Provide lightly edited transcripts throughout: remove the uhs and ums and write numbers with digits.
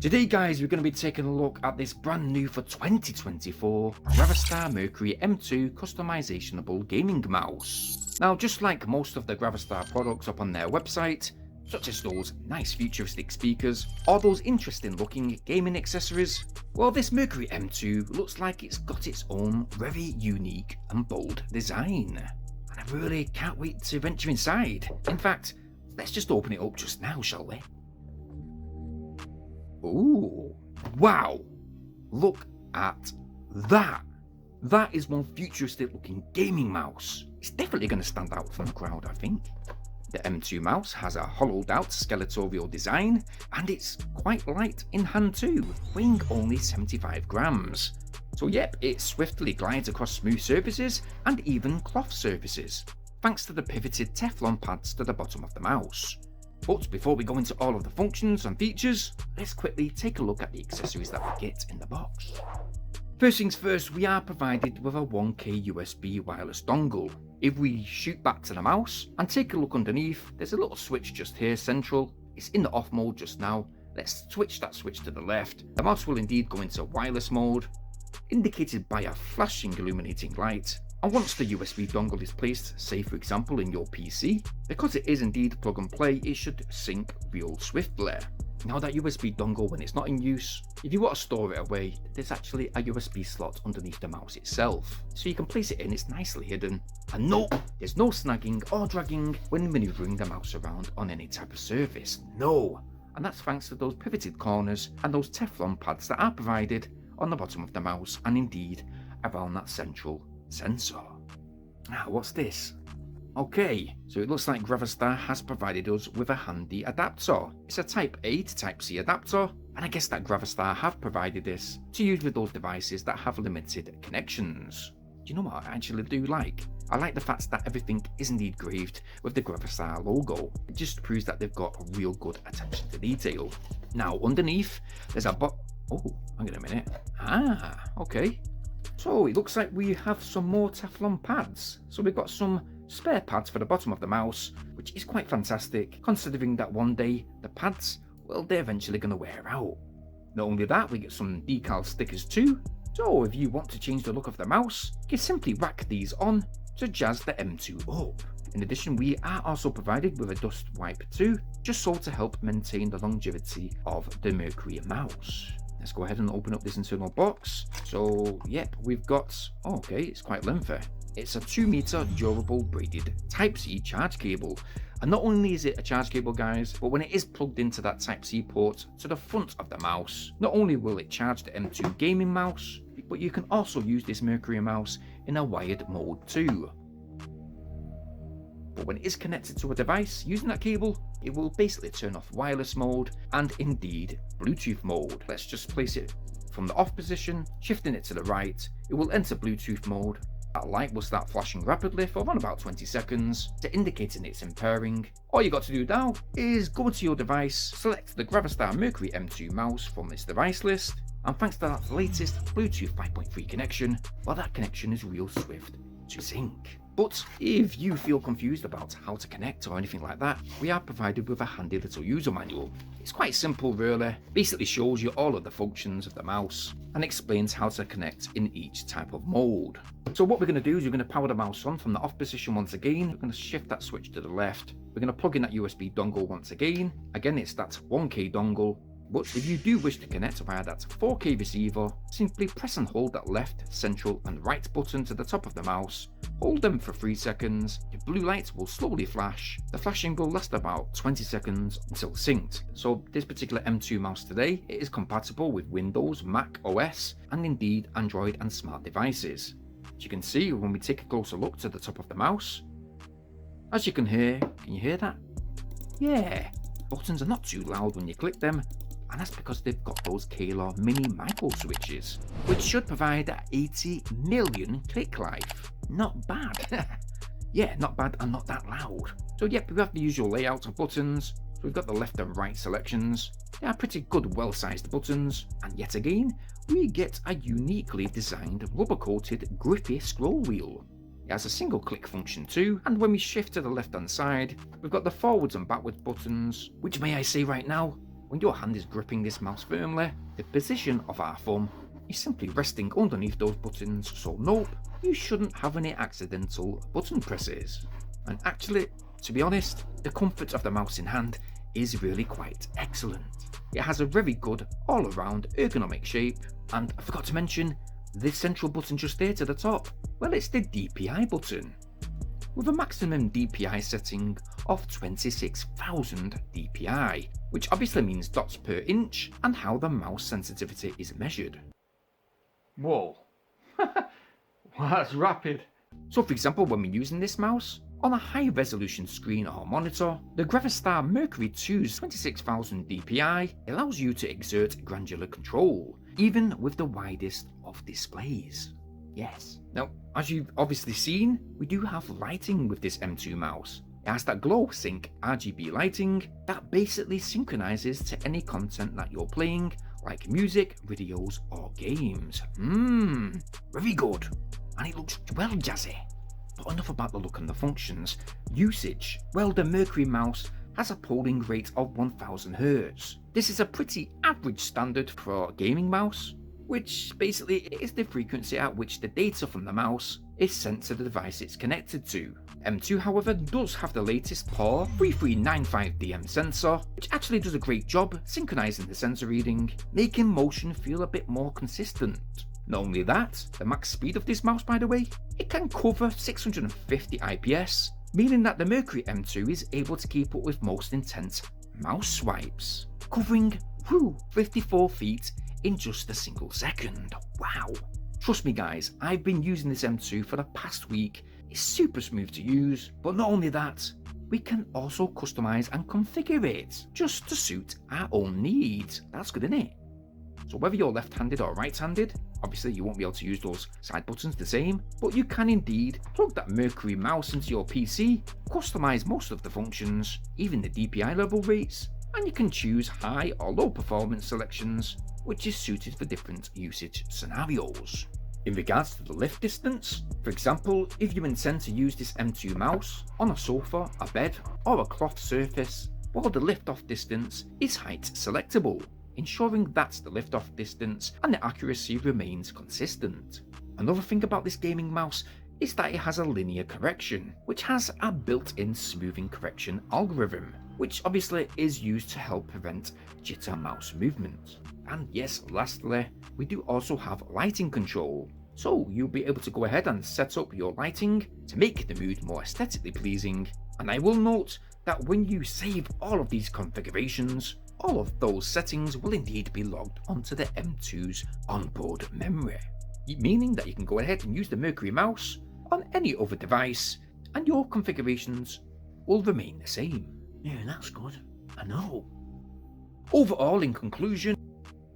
Today guys, we're going to be taking a look at this brand new for 2024 GravaStar Mercury M2 customizable gaming mouse. Now just like most of the GravaStar products up on their website, such as those nice futuristic speakers or those interesting looking gaming accessories, well this Mercury M2 looks like it's got its own very unique and bold design. And I really can't wait to venture inside. In fact, let's just open it up just now, shall we? Ooh, wow, look at that. That is one futuristic looking gaming mouse. It's definitely going to stand out from the crowd, I think. The M2 mouse has a hollowed out skeletorial design and it's quite light in hand too, weighing only 75 grams. So yep, it swiftly glides across smooth surfaces and even cloth surfaces, thanks to the pivoted Teflon pads to the bottom of the mouse. But before we go into all of the functions and features, let's quickly take a look at the accessories that we get in the box. First things first, we are provided with a 1K USB wireless dongle. If we shoot back to the mouse and take a look underneath, there's a little switch just here central. It's in the off mode just now. Let's switch that switch to the left. The mouse will indeed go into wireless mode, indicated by a flashing illuminating light. And once the USB dongle is placed, say for example in your PC, because it is indeed plug and play, it should sync real swiftly. Now that USB dongle, when it's not in use, if you want to store it away, there's actually a USB slot underneath the mouse itself. So you can place it in, it's nicely hidden. And no, there's no snagging or dragging when maneuvering the mouse around on any type of surface, no. And that's thanks to those pivoted corners and those Teflon pads that are provided on the bottom of the mouse and indeed around that central sensor. Now what's this? Okay, so it looks like GravaStar has provided us with a handy adapter. It's a Type A to Type C adapter, and I guess that GravaStar have provided this to use with those devices that have limited connections. Do you know what I actually do like? I like the fact that everything is indeed graved with the GravaStar logo. It just proves that they've got real good attention to detail. Now underneath, there's a oh, hang on a minute. Okay. So it looks like we have some more Teflon pads. So we've got some spare pads for the bottom of the mouse, which is quite fantastic, considering that one day the pads, well, they're eventually going to wear out. Not only that, we get some decal stickers too. So if you want to change the look of the mouse, you can simply whack these on to jazz the M2 up. In addition, we are also provided with a dust wipe too, just so to help maintain the longevity of the Mercury mouse. Let's go ahead and open up this internal box. So, yep, we've got, okay, it's quite lengthy. It's a 2 meter durable braided Type-C charge cable. And not only is it a charge cable, guys, but when it is plugged into that Type-C port to the front of the mouse, not only will it charge the M2 gaming mouse, but you can also use this Mercury mouse in a wired mode too. But when it is connected to a device using that cable, it will basically turn off wireless mode and indeed Bluetooth mode. Let's just place it from the off position, shifting it to the right, it will enter Bluetooth mode. That light will start flashing rapidly for around about 20 seconds to indicating it's in pairing. All you got to do now is go to your device, select the GravaStar Mercury M2 mouse from this device list, and thanks to that latest Bluetooth 5.3 connection, well that connection is real swift to sync. But if you feel confused about how to connect or anything like that, we are provided with a handy little user manual. It's quite simple really, basically shows you all of the functions of the mouse and explains how to connect in each type of mode. So what we're going to do is we're going to power the mouse on from the off position once again. We're going to shift that switch to the left. We're going to plug in that USB dongle once again. Again, it's that 1K dongle. But if you do wish to connect via that 4K receiver, simply press and hold that left, central and right button to the top of the mouse. Hold them for 3 seconds, your blue light will slowly flash. The flashing will last about 20 seconds until synced. So this particular M2 mouse today, it is compatible with Windows, Mac OS and indeed Android and smart devices. As you can see when we take a closer look to the top of the mouse, as you can hear, can you hear that? Yeah, buttons are not too loud when you click them. And that's because they've got those K-Law mini micro switches, which should provide 80 million click life. Not bad. Yeah, not bad and not that loud. So yep, we have the usual layout of buttons. So we've got the left and right selections. They are pretty good, well-sized buttons. And yet again, we get a uniquely designed rubber-coated grippy scroll wheel. It has a single click function too, and when we shift to the left hand side, we've got the forwards and backwards buttons, which may I say right now, when your hand is gripping this mouse firmly, the position of our thumb is simply resting underneath those buttons, so nope, you shouldn't have any accidental button presses. And actually, to be honest, the comfort of the mouse in hand is really quite excellent. It has a very good all-around ergonomic shape, and I forgot to mention, this central button just there to the top, well, it's the DPI button, with a maximum DPI setting of 26,000 DPI, which obviously means dots per inch and how the mouse sensitivity is measured. Whoa, that's rapid. So for example, when we're using this mouse, on a high resolution screen or monitor, the GravaStar Mercury 2's 26,000 DPI allows you to exert granular control, even with the widest of displays. Yes. Now, as you've obviously seen, we do have lighting with this M2 mouse. It has that GlowSync RGB lighting that basically synchronizes to any content that you're playing, like music, videos, or games. Very good. And it looks well jazzy. But enough about the look and the functions. Usage. Well, the Mercury mouse has a polling rate of 1000 Hz. This is a pretty average standard for a gaming mouse, which basically is the frequency at which the data from the mouse is sent to the device it's connected to. M2, however, does have the latest PAW 3395DM sensor, which actually does a great job synchronizing the sensor reading, making motion feel a bit more consistent. Not only that, the max speed of this mouse, by the way, it can cover 650 IPS, meaning that the Mercury M2 is able to keep up with most intense mouse swipes, covering 54 feet in just a single second. Wow. Trust me guys, I've been using this M2 for the past week. It's super smooth to use, but not only that, we can also customize and configure it just to suit our own needs. That's good, isn't it? So whether you're left-handed or right-handed, obviously you won't be able to use those side buttons the same, but you can indeed plug that Mercury mouse into your PC, customize most of the functions, even the DPI level rates, and you can choose high or low performance selections, which is suited for different usage scenarios. In regards to the lift distance, for example, if you intend to use this M2 mouse on a sofa, a bed, or a cloth surface, well, the lift-off distance is height selectable, ensuring that the lift-off distance and the accuracy remains consistent. Another thing about this gaming mouse is that it has a linear correction, which has a built-in smoothing correction algorithm, which obviously is used to help prevent jitter mouse movement. And yes, lastly, we do also have lighting control, so you'll be able to go ahead and set up your lighting to make the mood more aesthetically pleasing. And I will note that when you save all of these configurations, all of those settings will indeed be logged onto the M2's onboard memory, meaning that you can go ahead and use the Mercury mouse on any other device and your configurations will remain the same. Yeah, that's good. I know. Overall, in conclusion,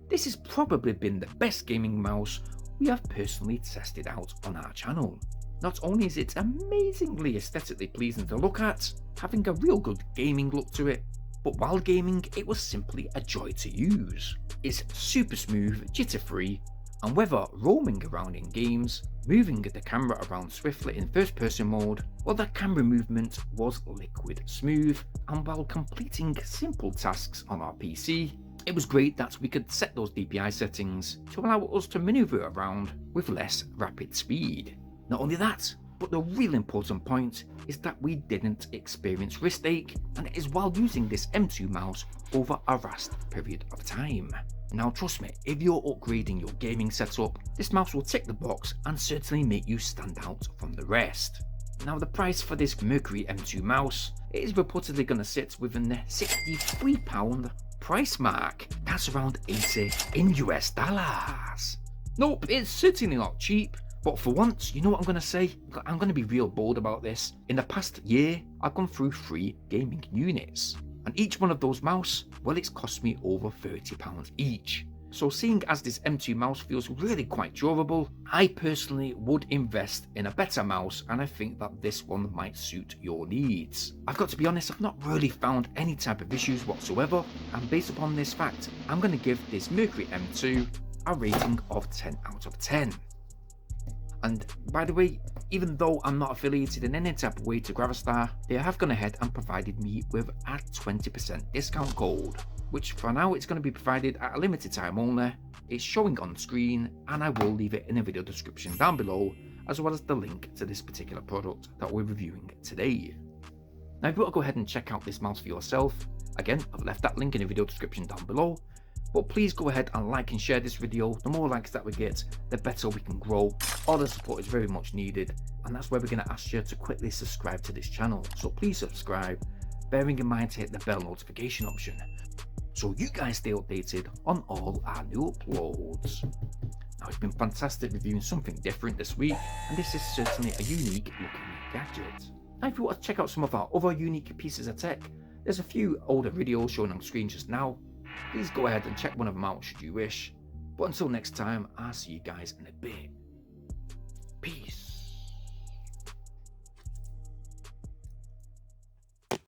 this has probably been the best gaming mouse we have personally tested out on our channel. Not only is it amazingly aesthetically pleasing to look at, having a real good gaming look to it, but while gaming it was simply a joy to use. It's super smooth, jitter-free, and whether roaming around in games, moving the camera around swiftly in first person mode, well, the camera movement was liquid smooth, and while completing simple tasks on our PC, it was great that we could set those DPI settings to allow us to maneuver around with less rapid speed. Not only that, but the real important point is that we didn't experience wrist ache, and it is while using this M2 mouse over a vast period of time. Now trust me, if you're upgrading your gaming setup, this mouse will tick the box and certainly make you stand out from the rest. Now the price for this Mercury M2 mouse is reportedly going to sit within the £63 price mark. That's around 80 in US dollars. Nope, it's certainly not cheap. But for once, you know what I'm going to say? I'm going to be real bold about this. In the past year, I've gone through 3 gaming units. And each one of those mouse, well, it's cost me over £30 each. So seeing as this M2 mouse feels really quite durable, I personally would invest in a better mouse, and I think that this one might suit your needs. I've got to be honest, I've not really found any type of issues whatsoever, and based upon this fact, I'm going to give this Mercury M2 a rating of 10 out of 10. And by the way, even though I'm not affiliated in any type of way to GravaStar, they have gone ahead and provided me with a 20% discount code. which for now it's going to be provided at a limited time only. It's showing on screen, and I will leave it in the video description down below, as well as the link to this particular product that we're reviewing today. Now if you want to go ahead and check out this mouse for yourself, again I've left that link in the video description down below, but please go ahead and like and share this video. The more likes that we get, the better we can grow. All the support is very much needed, and that's why we're going to ask you to quickly subscribe to this channel. So please subscribe, bearing in mind to hit the bell notification option, so you guys stay updated on all our new uploads. Now it's been fantastic reviewing something different this week, and this is certainly a unique looking gadget. Now if you want to check out some of our other unique pieces of tech, there's a few older videos shown on screen just now. Please go ahead and check one of them out should you wish. But until next time, I'll see you guys in a bit. Peace.